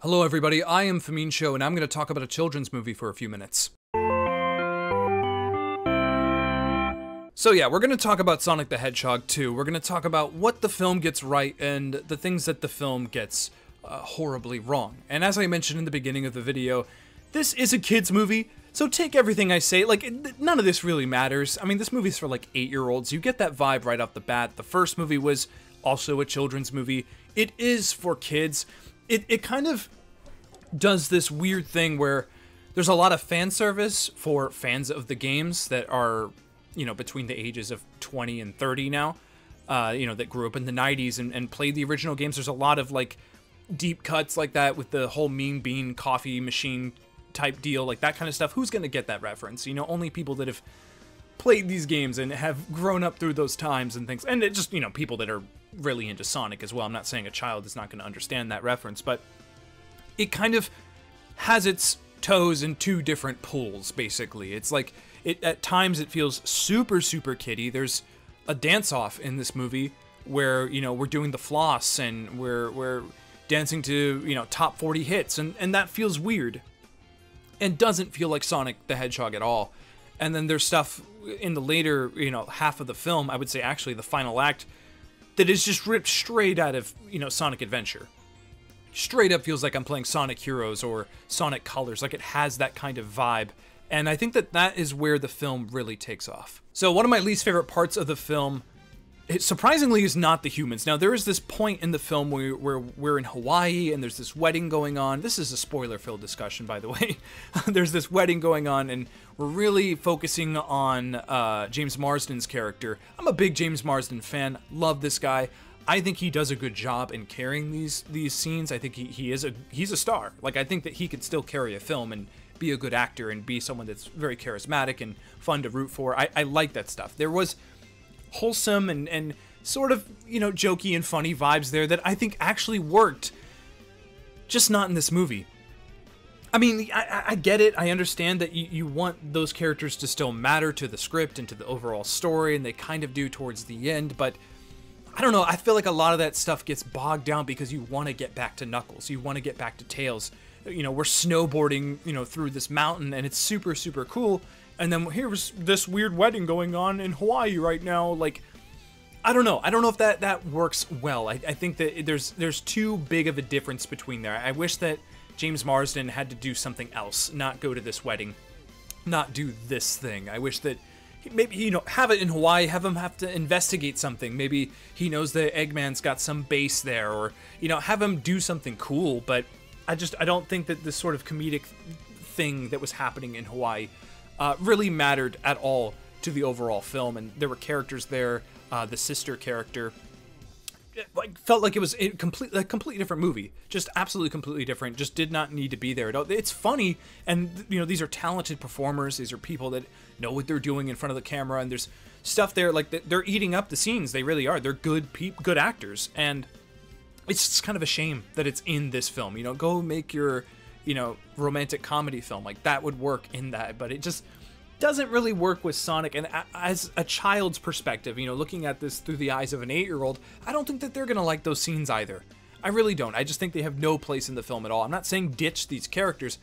Hello everybody, I am Famin Show, and I'm going to talk about a children's movie for a few minutes. So yeah, we're going to talk about Sonic the Hedgehog 2. We're going to talk about what the film gets right and the things that the film gets horribly wrong. And as I mentioned in the beginning of the video, this is a kid's movie, so take everything I say, none of this really matters. I mean, this movie's for 8-year-olds. You get that vibe right off the bat. The first movie was also a children's movie. It is for kids. It kind of does this weird thing where there's a lot of fan service for fans of the games that are, between the ages of 20 and 30 now, that grew up in the 90s and played the original games. There's a lot of deep cuts like that with the whole Mean Bean coffee machine type deal, that kind of stuff. Who's going to get that reference? Only people that have played these games and have grown up through those times and things. And it just, people that are really into Sonic as well. I'm not saying a child is not going to understand that reference, but it kind of has its toes in two different pools, basically. It's at times it feels super, super kiddie. There's a dance-off in this movie where, we're doing the floss and we're dancing to, top 40 hits, and that feels weird and doesn't feel like Sonic the Hedgehog at all. And then there's stuff in the later, half of the film, I would say actually the final act, that is just ripped straight out of, Sonic Adventure. Straight up feels like I'm playing Sonic Heroes or Sonic Colors, it has that kind of vibe. And I think that is where the film really takes off. So one of my least favorite parts of the film, it surprisingly is not the humans. Now there is this point in the film where we're in Hawaii and there's this wedding going on. This is a spoiler-filled discussion, by the way. There's this wedding going on and we're really focusing on James Marsden's character. I'm a big James Marsden fan, love this guy. I think he does a good job in carrying these scenes. I think he's a star. I think that he could still carry a film and be a good actor and be someone that's very charismatic and fun to root for. I like that stuff. There was wholesome and sort of, jokey and funny vibes there that I think actually worked, just not in this movie. I mean, I get it. I understand that you want those characters to still matter to the script and to the overall story, and they kind of do towards the end, but I don't know, I feel like a lot of that stuff gets bogged down because you want to get back to Knuckles, you want to get back to Tails. We're snowboarding, through this mountain, and it's super, super cool, and then here's this weird wedding going on in Hawaii right now. I don't know if that works well. I think that there's too big of a difference between there. I wish that James Marsden had to do something else, not go to this wedding, not do this thing. I wish that maybe, have it in Hawaii, have him have to investigate something. Maybe he knows that Eggman's got some base there, or, have him do something cool. But I don't think that this sort of comedic thing that was happening in Hawaii really mattered at all to the overall film. And there were characters there, the sister character, felt like it was a completely different movie. Just absolutely completely different. Just did not need to be there at all. It's funny, and these are talented performers. These are people that know what they're doing in front of the camera, and there's stuff there they're eating up the scenes. They really are. They're good actors, and it's just kind of a shame that it's in this film. Go make your romantic comedy film. That would work in that, but it just doesn't really work with Sonic. And as a child's perspective, looking at this through the eyes of an 8-year-old, I don't think that they're gonna like those scenes either. I really don't. I just think they have no place in the film at all. I'm not saying ditch these characters.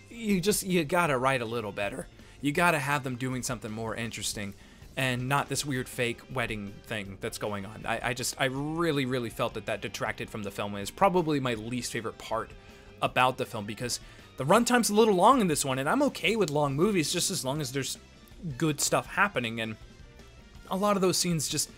You gotta write a little better. You gotta have them doing something more interesting and not this weird fake wedding thing that's going on. I really, really felt that detracted from the film, and is probably my least favorite part about the film, because the runtime's a little long in this one, and I'm okay with long movies just as long as there's good stuff happening, and a lot of those scenes just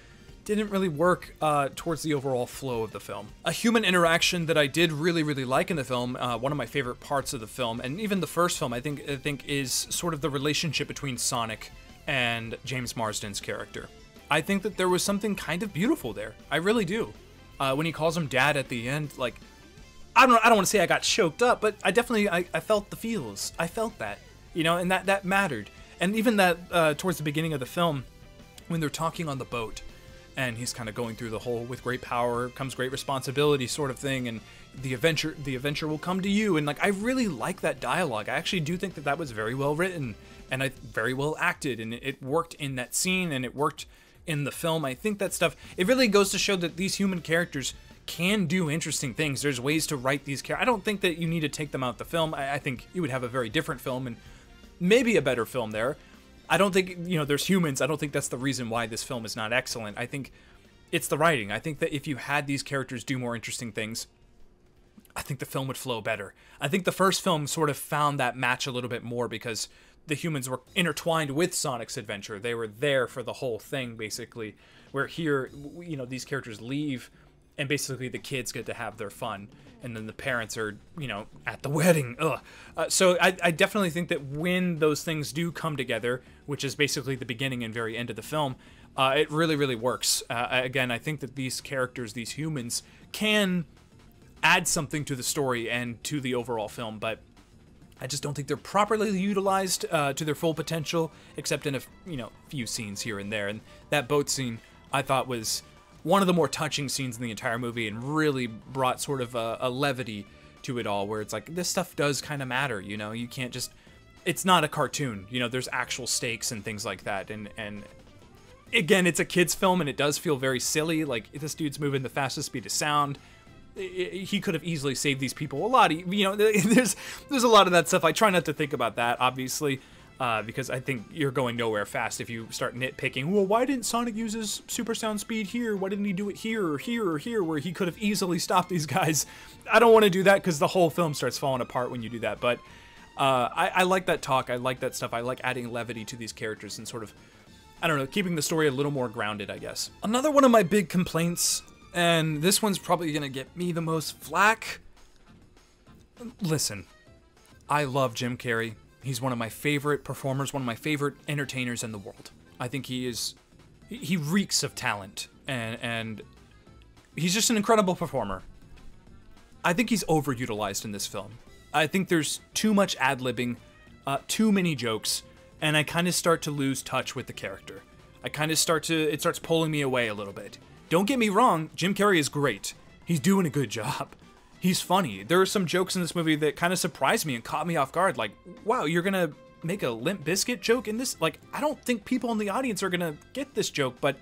didn't really work towards the overall flow of the film. A human interaction that I did really, really like in the film, one of my favorite parts of the film, and even the first film, I think is sort of the relationship between Sonic and James Marsden's character. I think that there was something kind of beautiful there. I really do. When he calls him Dad at the end, I don't want to say I got choked up, but I definitely, I felt the feels. I felt that, and that mattered. And even that towards the beginning of the film, when they're talking on the boat, and he's kind of going through the whole "with great power comes great responsibility" sort of thing, and the adventure will come to you, and I really like that dialogue. I actually do think that was very well written, and very well acted, and it worked in that scene, and it worked in the film. I think that stuff, it really goes to show that these human characters can do interesting things. There's ways to write these characters. I don't think that you need to take them out the film. I think you would have a very different film and maybe a better film there. I don't think, there's humans. I don't think that's the reason why this film is not excellent. I think it's the writing. I think that if you had these characters do more interesting things, I think the film would flow better. I think the first film sort of found that match a little bit more because the humans were intertwined with Sonic's adventure. They were there for the whole thing, basically. Where here, these characters leave, and basically the kids get to have their fun, and then the parents are, at the wedding. Ugh. So I definitely think that when those things do come together, which is basically the beginning and very end of the film, it really, really works. Again, I think that these characters, these humans, can add something to the story and to the overall film, but I just don't think they're properly utilized to their full potential, except in a few scenes here and there. And that boat scene, I thought, was one of the more touching scenes in the entire movie and really brought sort of a levity to it all, where it's like, this stuff does kind of matter, you can't just, it's not a cartoon, there's actual stakes and things like that. And again, it's a kid's film and it does feel very silly, like this dude's moving the fastest speed of sound. He could have easily saved these people a lot. There's a lot of that stuff. I try not to think about that, obviously, because I think you're going nowhere fast if you start nitpicking. Well, why didn't Sonic use his super sound speed here? Why didn't he do it here or here or here, where he could have easily stopped these guys? I don't want to do that because the whole film starts falling apart when you do that. But I like that talk. I like that stuff. I like adding levity to these characters and sort of, I don't know, keeping the story a little more grounded, I guess. Another one of my big complaints, and this one's probably gonna get me the most flack. Listen, I love Jim Carrey. He's one of my favorite performers, one of my favorite entertainers in the world. I think he reeks of talent, and he's just an incredible performer. I think he's overutilized in this film. I think there's too much ad-libbing, too many jokes, and I kind of start to lose touch with the character. It starts pulling me away a little bit. Don't get me wrong, Jim Carrey is great. He's doing a good job. He's funny. There are some jokes in this movie that kind of surprised me and caught me off guard. Like, wow, you're gonna make a Limp Bizkit joke in this? Like, I don't think people in the audience are gonna get this joke, but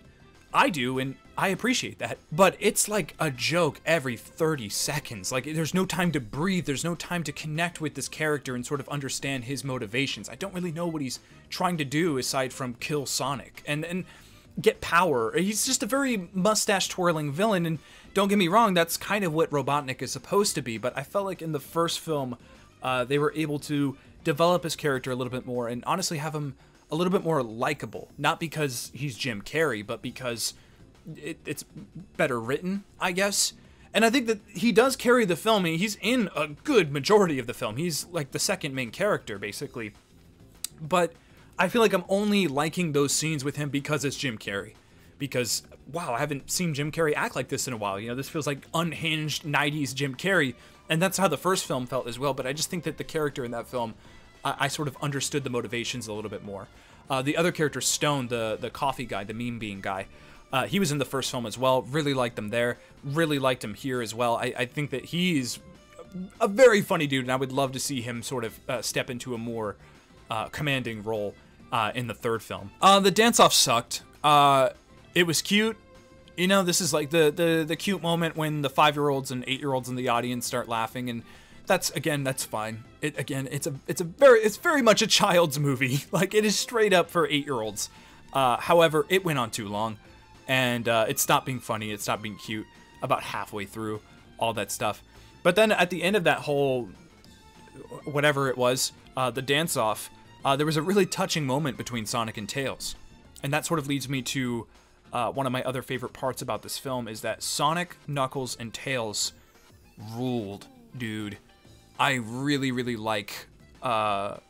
I do, and I appreciate that. But it's like a joke every 30 seconds. Like, there's no time to breathe. There's no time to connect with this character and sort of understand his motivations. I don't really know what he's trying to do aside from kill Sonic and get power. He's just a very mustache-twirling villain, and don't get me wrong, that's kind of what Robotnik is supposed to be, but I felt like in the first film, they were able to develop his character a little bit more and honestly have him a little bit more likable. Not because he's Jim Carrey, but because it's better written, I guess. And I think that he does carry the film. I mean, he's in a good majority of the film. He's like the second main character, basically. But I feel like I'm only liking those scenes with him because it's Jim Carrey. Because, wow, I haven't seen Jim Carrey act like this in a while. This feels like unhinged 90s Jim Carrey. And that's how the first film felt as well. But I just think that the character in that film, I sort of understood the motivations a little bit more. The other character, Stone, the coffee guy, the meme being guy, he was in the first film as well. Really liked him there. Really liked him here as well. I think that he's a very funny dude, and I would love to see him sort of step into a more commanding role in the third film. The dance-off sucked. It was cute. This is like the cute moment when the 5-year-olds and 8-year-olds in the audience start laughing, and that's fine. It's very much a child's movie. Like, it is straight up for 8-year-olds. However, it went on too long, and it stopped being funny. It stopped being cute about halfway through all that stuff. But then at the end of that whole whatever it was, the dance-off, there was a really touching moment between Sonic and Tails. And that sort of leads me to one of my other favorite parts about this film is that Sonic, Knuckles, and Tails ruled, dude. I really, really like how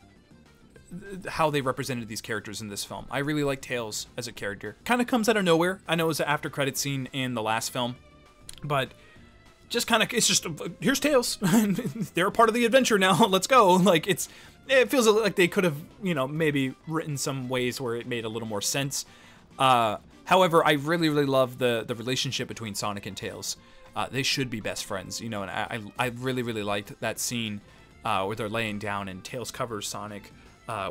they represented these characters in this film. I really like Tails as a character. Kind of comes out of nowhere. I know it was an after-credit scene in the last film, but just kind of, it's just, here's Tails. They're a part of the adventure now. Let's go. Like, it feels like they could have, maybe written some ways where it made a little more sense. However, I really, really love the relationship between Sonic and Tails. They should be best friends, and I really, really liked that scene where they're laying down and Tails covers Sonic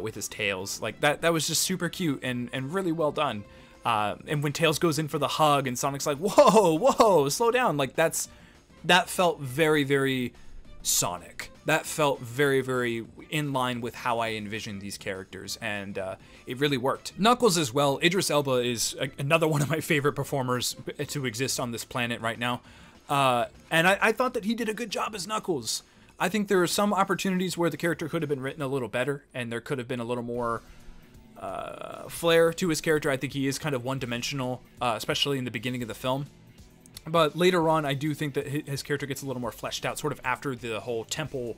with his tails. Like, that was just super cute and really well done. And when Tails goes in for the hug and Sonic's like, whoa, slow down. Like that felt very, very Sonic. That felt very, very in line with how I envisioned these characters, and it really worked. Knuckles as well. Idris Elba is another one of my favorite performers to exist on this planet right now. And I thought that he did a good job as Knuckles. I think there are some opportunities where the character could have been written a little better, and there could have been a little more flair to his character. I think he is kind of one-dimensional, especially in the beginning of the film. But later on, I do think that his character gets a little more fleshed out, sort of after the whole temple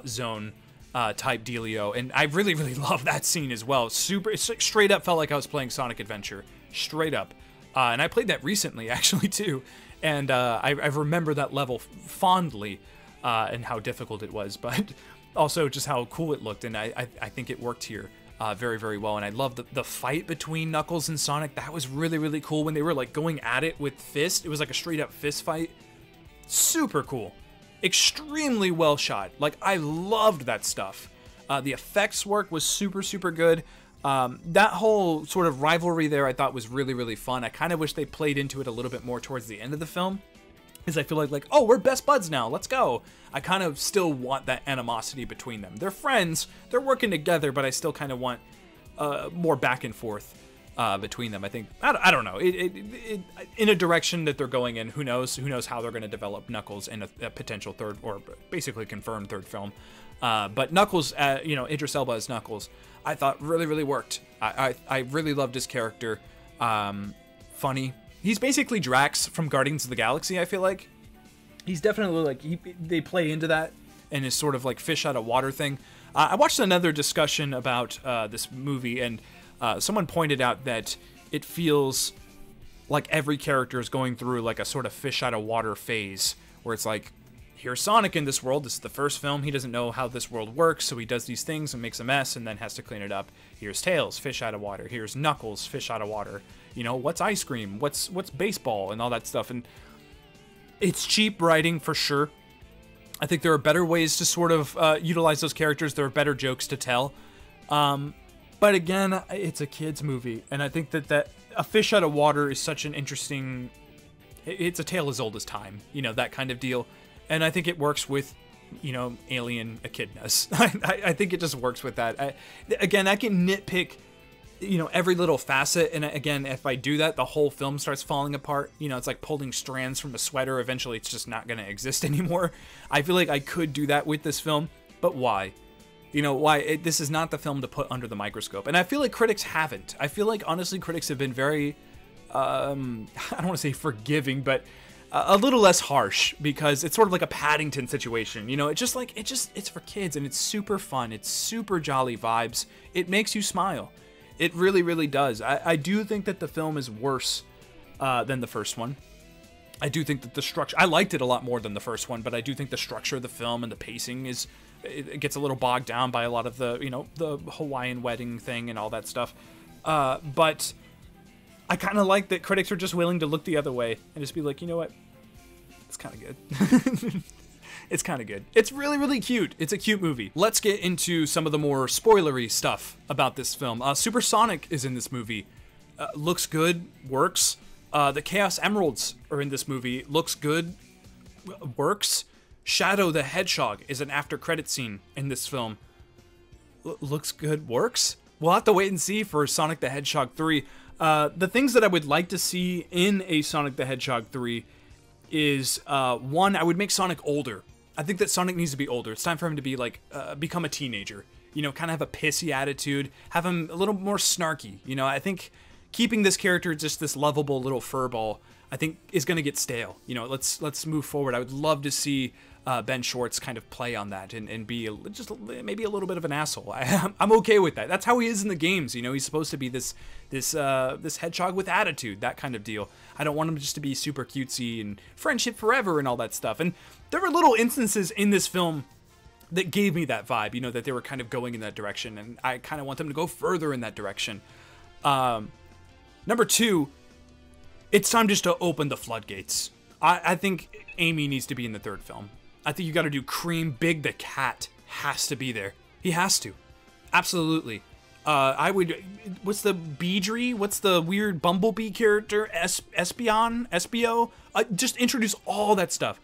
zone type dealio. And I really, really love that scene as well. It straight up felt like I was playing Sonic Adventure. Straight up. And I played that recently, actually, too. And I remember that level fondly and how difficult it was. But also just how cool it looked. And I think it worked here. Very, very well. And I love the fight between Knuckles and Sonic. That was really, really cool when they were like going at it with fist. It was like a straight up fist fight. Super cool. Extremely well shot. Like, I loved that stuff. The effects work was super, super good. That whole sort of rivalry there I thought was really, really fun. I kind of wish they played into it a little bit more towards the end of the film. Because I feel like, oh, we're best buds now, let's go. I kind of still want that animosity between them. They're friends, they're working together, but I still kind of want more back and forth between them. I think, I don't know, in a direction that they're going in, who knows how they're going to develop Knuckles in a potential third, or basically confirmed third film. But Knuckles, Idris Elba as Knuckles, I thought really, really worked. I really loved his character. Funny. He's basically Drax from Guardians of the Galaxy, I feel like. He's definitely like, they play into that and his sort of like fish out of water thing. I watched another discussion about this movie, and someone pointed out that it feels like every character is going through like a sort of fish out of water phase, where it's like, here's Sonic in this world. This is the first film. He doesn't know how this world works, so he does these things and makes a mess and then has to clean it up. Here's Tails, fish out of water. Here's Knuckles, fish out of water. You know, what's ice cream? What's baseball and all that stuff. And it's cheap writing for sure. I think there are better ways to sort of utilize those characters. There are better jokes to tell. But again, it's a kid's movie. And I think that a fish out of water is such an interesting... It's a tale as old as time. You know, that kind of deal. And I think it works with, alien echidnas. I think it just works with that. Again, I can nitpick, every little facet. And again, if I do that, the whole film starts falling apart. It's like pulling strands from a sweater. Eventually, it's just not going to exist anymore. I feel like I could do that with this film, but why? Why? This is not the film to put under the microscope. And I feel like critics haven't. I feel like, honestly, critics have been very, I don't want to say forgiving, but a little less harsh, because it's sort of like a Paddington situation. It's for kids, and it's super fun. It's super jolly vibes. It makes you smile. It really, really does. I do think that the film is worse than the first one. I do think that the structure... I liked it a lot more than the first one, but I do think the structure of the film and the pacing it gets a little bogged down by a lot of the, the Hawaiian wedding thing and all that stuff. But I kind of like that critics are just willing to look the other way and just be like, you know what? It's kind of good. It's kind of good. It's really, really cute. It's a cute movie. Let's get into some of the more spoilery stuff about this film. Super Sonic is in this movie. Looks good, works. The Chaos Emeralds are in this movie. Looks good, works. Shadow the Hedgehog is an after credit scene in this film. Looks good, works. We'll have to wait and see for Sonic the Hedgehog 3. The things that I would like to see in a Sonic the Hedgehog 3 is, one, I would make Sonic older. I think that Sonic needs to be older. It's time for him to be like, become a teenager. Kind of have a pissy attitude, have him a little more snarky. I think keeping this character just this lovable little furball, I think is going to get stale. Let's move forward. I would love to see Ben Schwartz kind of play on that and be just maybe a little bit of an asshole. I'm okay with that. That's how he is in the games. He's supposed to be this hedgehog with attitude, that kind of deal. I don't want him just to be super cutesy and friendship forever and all that stuff. And there were little instances in this film that gave me that vibe, that they were kind of going in that direction, and I kind of want them to go further in that direction. Number two, it's time just to open the floodgates. I think Amy needs to be in the third film. I think you got to do Cream. Big the cat has to be there. He has to. Absolutely. I would, what's the Beedry? What's the weird Bumblebee character? Espio? Just introduce all that stuff.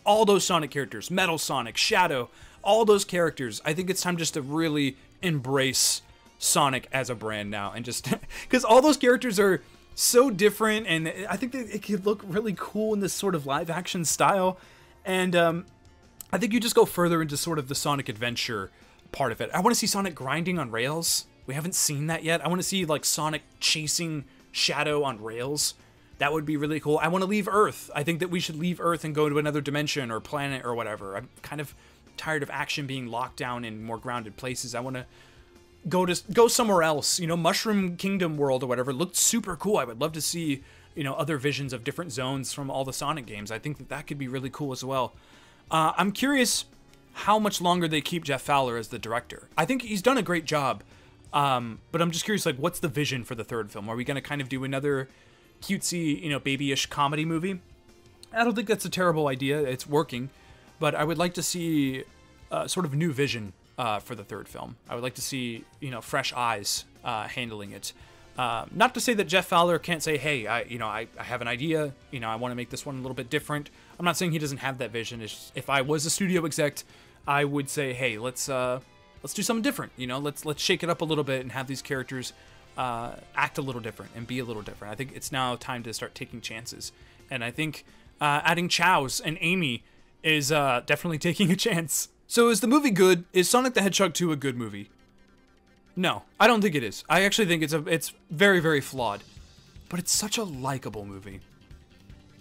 All those Sonic characters. Metal Sonic, Shadow, all those characters. I think it's time just to really embrace Sonic as a brand now. And just, because all those characters are so different, and I think that it could look really cool in this sort of live action style. And I think you just go further into sort of the Sonic adventure part of it. I want to see Sonic grinding on rails. We haven't seen that yet. I want to see like Sonic chasing Shadow on rails. That would be really cool. I want to leave Earth. I think that we should leave Earth and go to another dimension or planet or whatever. I'm kind of tired of action being locked down in more grounded places. I want to go somewhere else. You know, Mushroom Kingdom world or whatever looked super cool. I would love to see, you know, other visions of different zones from all the Sonic games. I think that that could be really cool as well. I'm curious how much longer they keep Jeff Fowler as the director. I think he's done a great job. But I'm just curious, like, what's the vision for the third film? Are we going to kind of do another cutesy, you know, babyish comedy movie? I don't think that's a terrible idea. It's working. But I would like to see sort of new vision for the third film. I would like to see, you know, fresh eyes handling it. Not to say that Jeff Fowler can't say, hey, I have an idea. You know, I want to make this one a little bit different. I'm not saying he doesn't have that vision. It's just, if I was a studio exec, I would say, hey, let's do something different. You know, let's shake it up a little bit and have these characters act a little different and be a little different. I think it's now time to start taking chances. And I think adding Chow's and Amy is definitely taking a chance. So is the movie good? Is Sonic the Hedgehog 2 a good movie? No, I don't think it is. I actually think it's very, very flawed. But it's such a likable movie.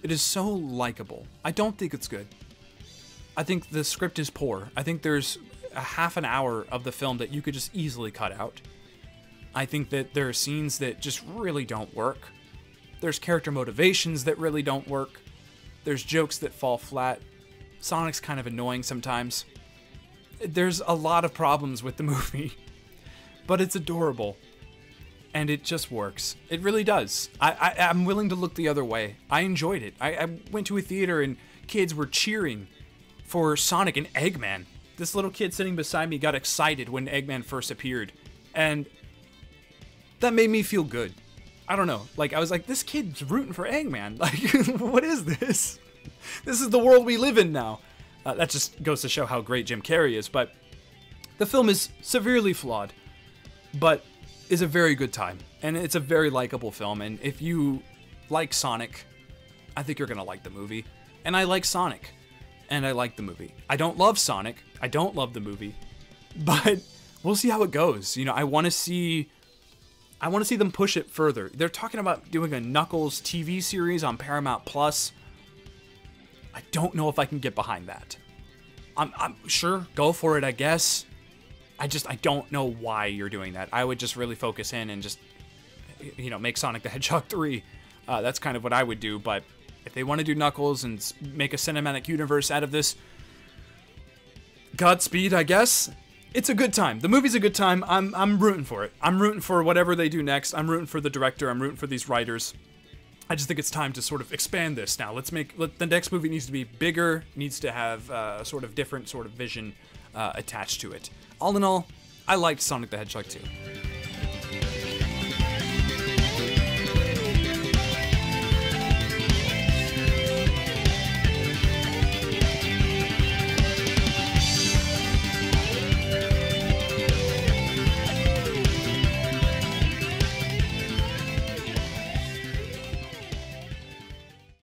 It is so likable. I don't think it's good. I think the script is poor. I think there's a half an hour of the film that you could just easily cut out. I think that there are scenes that just really don't work. There's character motivations that really don't work. There's jokes that fall flat. Sonic's kind of annoying sometimes. There's a lot of problems with the movie, but it's adorable. And it just works. It really does. I'm willing to look the other way. I enjoyed it. I went to a theater and kids were cheering for Sonic and Eggman. This little kid sitting beside me got excited when Eggman first appeared. And that made me feel good. I don't know. Like, I was like, this kid's rooting for Eggman. Like, what is this? This is the world we live in now. That just goes to show how great Jim Carrey is. But the film is severely flawed, but is a very good time. And it's a very likable film. And if you like Sonic, I think you're going to like the movie. And I like Sonic. And I like the movie. I don't love Sonic. I don't love the movie. But we'll see how it goes. You know, I want to see them push it further. They're talking about doing a Knuckles TV series on Paramount Plus. I don't know if I can get behind that. I'm sure, go for it, I guess. I don't know why you're doing that. I would just really focus in and just, you know, make Sonic the Hedgehog 3. That's kind of what I would do, but if they want to do Knuckles and make a cinematic universe out of this, Godspeed, I guess. It's a good time. The movie's a good time. I'm rooting for it. I'm rooting for whatever they do next. I'm rooting for the director. I'm rooting for these writers. I just think it's time to sort of expand this now. The next movie needs to be bigger, needs to have a sort of different sort of vision attached to it. All in all, I liked Sonic the Hedgehog 2.